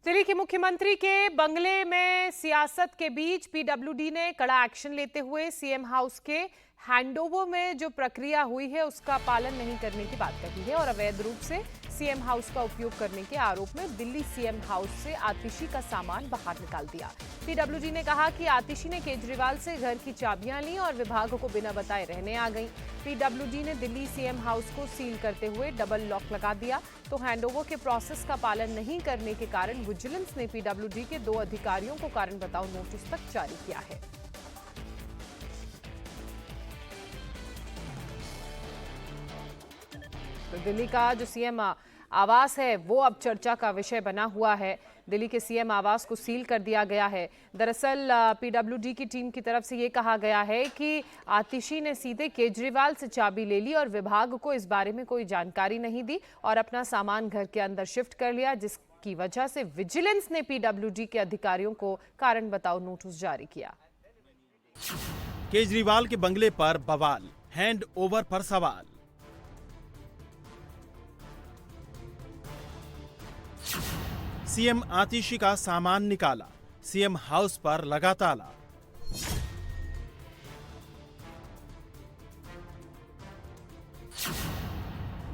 दिल्ली के मुख्यमंत्री के बंगले में सियासत के बीच पीडब्ल्यूडी ने कड़ा एक्शन लेते हुए सीएम हाउस के हैंडओवर में जो प्रक्रिया हुई है उसका पालन नहीं करने की बात कही है और अवैध रूप से सीएम हाउस का उपयोग करने के आरोप में दिल्ली सीएम हाउस से आतिशी का सामान बाहर निकाल दिया। पीडब्ल्यूडी ने कहा कि आतिशी ने केजरीवाल से घर की चाबियां ली और विभाग को बिना बताए रहने आ गई। पीडब्ल्यूडी ने दिल्ली सीएम हाउस को सील करते हुए डबल लॉक लगा दिया तो हैंडओवर के प्रोसेस का पालन नहीं करने के कारण विजिलेंस ने पीडब्ल्यूडी के 2 अधिकारियों को कारण बताओ नोटिस तक जारी किया है। तो दिल्ली का जो सीएम आवास है वो अब चर्चा का विषय बना हुआ है। दिल्ली के सीएम आवास को सील कर दिया गया है। दरअसल पीडब्ल्यूडी की टीम की तरफ से ये कहा गया है कि आतिशी ने सीधे केजरीवाल से चाबी ले ली और विभाग को इस बारे में कोई जानकारी नहीं दी और अपना सामान घर के अंदर शिफ्ट कर लिया, जिसकी वजह से विजिलेंस ने पीडब्ल्यूडी के अधिकारियों को कारण बताओ नोटिस जारी किया। केजरीवाल के बंगले पर बवाल, हैंड ओवर पर सवाल। सीएम आतिशी का सामान निकाला, सीएम हाउस पर लगा ताला।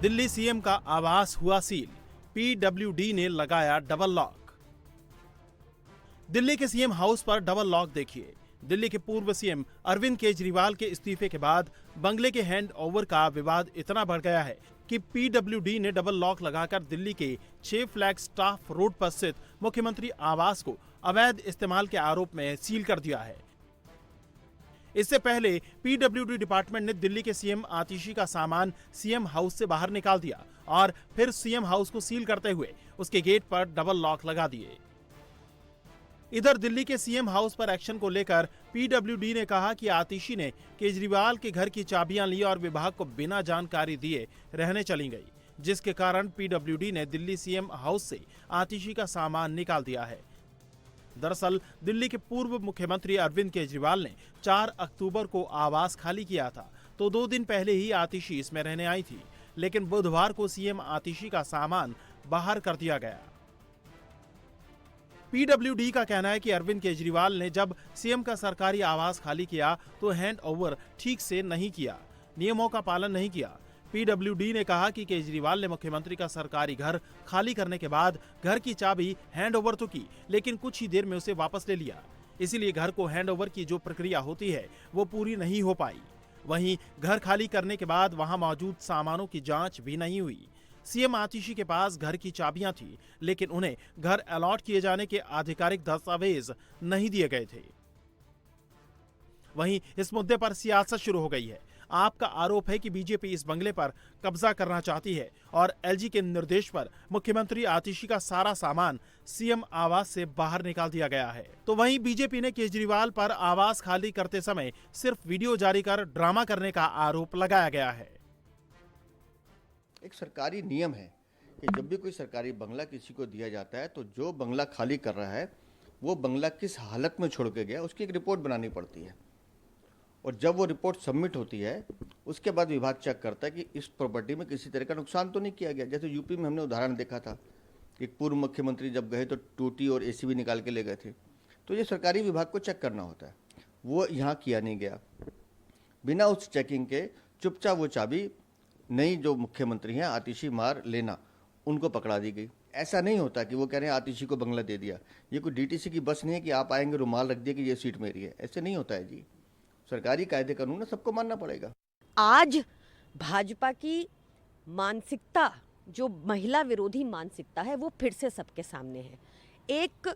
दिल्ली सीएम का आवास हुआ सील, पीडब्ल्यूडी ने लगाया डबल लॉक। दिल्ली के सीएम हाउस पर डबल लॉक देखिए। दिल्ली के पूर्व सीएम अरविंद केजरीवाल के इस्तीफे के बाद बंगले के हैंड ओवर का विवाद इतना बढ़ गया है कि पीडब्ल्यूडी ने डबल लॉक लगाकर दिल्ली के 6 फ्लैग स्टाफ रोड पर स्थित मुख्यमंत्री आवास को अवैध इस्तेमाल के आरोप में सील कर दिया है। इससे पहले पीडब्ल्यूडी डिपार्टमेंट ने दिल्ली के सीएम आतिशी का सामान सीएम हाउस से बाहर निकाल दिया और फिर सीएम हाउस को सील करते हुए उसके गेट पर डबल लॉक लगा दिए। इधर दिल्ली के सीएम हाउस पर एक्शन को लेकर पीडब्ल्यूडी ने कहा कि आतिशी ने केजरीवाल के घर की चाबियां ली और विभाग को बिना जानकारी दिए रहने चली गई, जिसके कारण पीडब्ल्यूडी ने दिल्ली सीएम हाउस से आतिशी का सामान निकाल दिया है। दरअसल दिल्ली के पूर्व मुख्यमंत्री अरविंद केजरीवाल ने 4 अक्टूबर को आवास खाली किया था, तो 2 दिन पहले ही आतिशी इसमें रहने आई थी, लेकिन बुधवार को सीएम आतिशी का सामान बाहर कर दिया गया। पीडब्ल्यूडी का कहना है कि अरविंद केजरीवाल ने जब सीएम का सरकारी आवास खाली किया तो हैंड ओवर ठीक से नहीं किया, नियमों का पालन नहीं किया। पीडब्ल्यूडी ने कहा कि केजरीवाल ने मुख्यमंत्री का सरकारी घर खाली करने के बाद घर की चाबी हैंड ओवर तो की, लेकिन कुछ ही देर में उसे वापस ले लिया। इसीलिए घर को हैंड ओवर की जो प्रक्रिया होती है वो पूरी नहीं हो पाई। वहीं घर खाली करने के बाद वहां मौजूद सामानों की जांच भी नहीं हुई। सीएम आतिशी के पास घर की चाबियां थी, लेकिन उन्हें घर अलॉट किए जाने के आधिकारिक दस्तावेज नहीं दिए गए थे। वहीं इस मुद्दे पर सियासत शुरू हो गई है। आपका आरोप है कि बीजेपी इस बंगले पर कब्जा करना चाहती है और एलजी के निर्देश पर मुख्यमंत्री आतिशी का सारा सामान सीएम आवास से बाहर निकाल दिया गया है। तो वहीं बीजेपी ने केजरीवाल पर आवास खाली करते समय सिर्फ वीडियो जारी कर ड्रामा करने का आरोप लगाया गया है। एक सरकारी नियम है कि जब भी कोई सरकारी बंगला किसी को दिया जाता है तो जो बंगला खाली कर रहा है वो बंगला किस हालत में छोड़ के गया उसकी एक रिपोर्ट बनानी पड़ती है, और जब वो रिपोर्ट सबमिट होती है उसके बाद विभाग चेक करता है कि इस प्रॉपर्टी में किसी तरह का नुकसान तो नहीं किया गया। जैसे यूपी में हमने उदाहरण देखा था, एक पूर्व मुख्यमंत्री जब गए तो टूटी और एसी भी निकाल के ले गए थे। तो ये सरकारी विभाग को चेक करना होता है, वो यहाँ किया नहीं गया। बिना उस चेकिंग के चुपचाप वो चाबी नई जो मुख्यमंत्री हैं आतिशी मार लेना, उनको पकड़ा दी गई। ऐसा नहीं होता कि वो कह रहे हैं आतिशी को बंगला दे दिया। ये कोई डीटीसी की बस नहीं है कि आप आएंगे रुमाल रख दिए कि ये सीट मेरी है, ऐसे नहीं होता है जी। सरकारी कायदे कानून सबको मानना पड़ेगा। आज भाजपा की मानसिकता, जो महिला विरोधी मानसिकता है, वो फिर से सबके सामने है। एक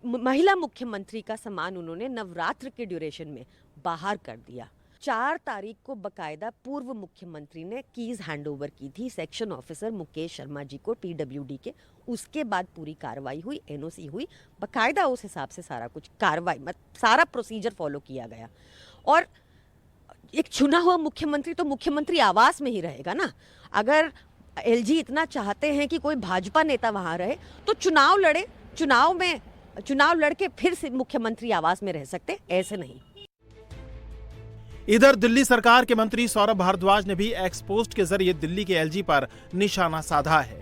महिला मुख्यमंत्री का सामान उन्होंने नवरात्र के ड्यूरेशन में बाहर कर दिया। 4 तारीख को बकायदा पूर्व मुख्यमंत्री ने कीज हैंडओवर की थी सेक्शन ऑफिसर मुकेश शर्मा जी को पीडब्ल्यूडी के। उसके बाद पूरी कार्रवाई हुई, एनओसी हुई, बकायदा उस हिसाब से सारा कुछ कार्रवाई सारा प्रोसीजर फॉलो किया गया। और एक चुना हुआ मुख्यमंत्री तो मुख्यमंत्री आवास में ही रहेगा ना। अगर एलजी इतना चाहते हैं कि कोई भाजपा नेता वहां रहे तो चुनाव लड़े, चुनाव लड़के फिर से मुख्यमंत्री आवास में रह सकते, ऐसे नहीं। इधर दिल्ली सरकार के मंत्री सौरभ भारद्वाज ने भी एक्स पोस्ट के जरिए दिल्ली के एलजी पर निशाना साधा है।